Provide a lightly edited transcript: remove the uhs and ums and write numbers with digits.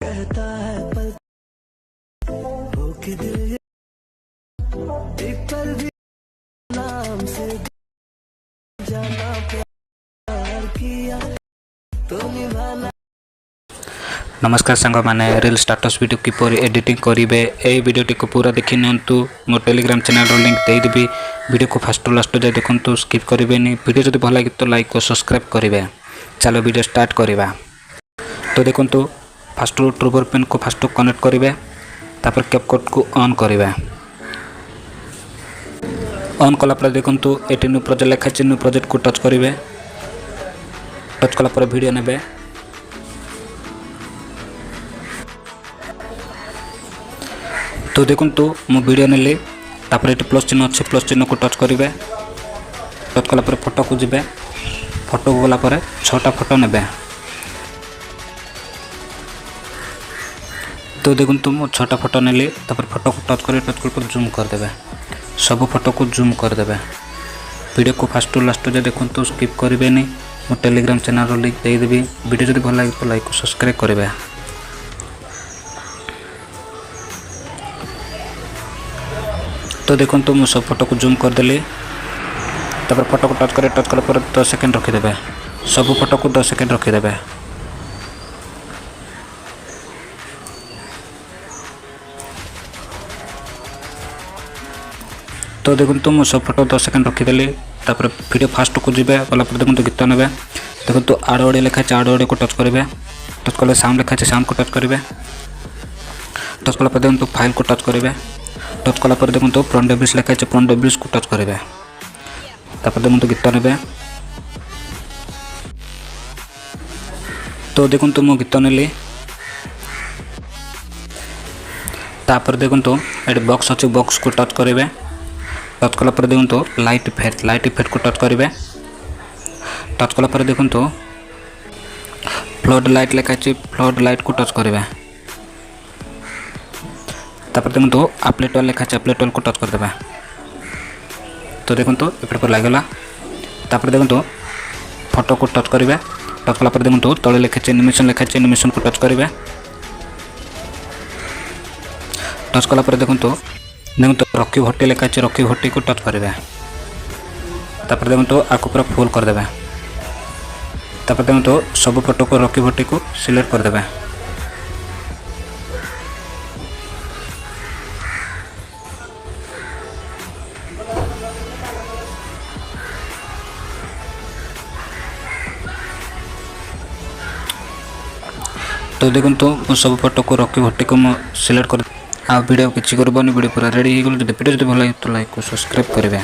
कहता है पल हो कि दिल एक पल भी नाम से जाना प्यार किया तो निभाना। नमस्कार सांग मैंने रील स्टाटस वीडियो किपर एडिटिंग करेंगे ये वीडियोटी को पूरा देखी नियंतु मो टेलीग्राम चैनल लिंक देदेवी वीडियो को फास्ट लास्ट जाए देखो स्किप करेंगे वीडियो जब भल लगे तो लाइक और सब्सक्राइब करेंगे। चलो वीडियो स्टार्ट करवा। तो देखो फास्ट ट्रूबर पेन को फास्ट कनेक्ट करेंगे तापर कैपकट को ऑन करेंगे। ऑन कलापर देखो ये न्यू प्रोजेक्ट लिखाई न्यू प्रोजेक्ट को टच करेंगे। टच कलापर वीडियो ने तो देखो मो वीडियो नेली तापर ये प्लस चिन्ह अच्छे प्लस चिन्ह को टच करेंगे। टच कलापर फोटो को जीवे फोटो को गलापर 6टा फोटो ने। तो देखो मो 6टा फोटो नेली तापर फोटो को टच कर जूम करदे सब फोटो को जूम करदे। वीडियो को फास्ट टू लास्ट जाए देखो तो स्किप करेंगे। मो टेलीग्राम चैनल लिंक देदेवी वीडियो जब भल लगे तो लाइक और सब्सक्राइब करेंगे। तो देखो मुझे सब फोटो को जूम करदेली तापर फोटो को टच कला पर 10 सेकेंड रखीदे। सब फोटो को 10 सेकेंड रखीदे। तो देखो मुझे सब फोटो 10 सेकेंड रखीदेली तापर वीडियो फास्ट को जीवे गला पर देखो गीत ने देखो आड़ ओडी लिखाई आड़ ओडी को टच करेंगे। टच कले साउंड लिखाई साउंड को टच करेंगे। टच कला पर देखो फाइल को टच करेंगे। टच कला पर देखो फ्रंट डेब्रिज लिखाई फ्रंट डेब्रिज को टच करेंगे। तापर देखो गीत ने तो देखो मो गीत नेली तापर देखो ये बॉक्स अच्छे बॉक्स को टच करेंगे। टच कला पर देखो लाइट इफेक्ट को टच करेंगे। टच कला पर देखो फ्लड लाइट लिखाई फ्लड लाइट को टच करेंगे। तापर देखो अपलेट वाल लिखाई अपलेट वाल को टच करदे। तो देखो इफेक्ट पर लगला तापर देखो फोटो को टच करेंगे। टच कला पर देखो तले लिखाई एनिमेशन को टच करेंगे। टच कला पर देखो रॉकी भट्टी लिखाई रॉकी भट्टी को टच करेंगे। तापर देखो आपको पूरा फुल करदे। तापर देखो सब फोटो को रॉकी भट्टी को सिलेक्ट करदे। तो देखो सब फोटो को रॉकी भट्टी को सिलेक्ट कर वीडियो किसी करबनी वीडियो पूरा रेडी हो गल। वीडियो जो भल लगे तो लाइक और सब्सक्राइब करेंगे।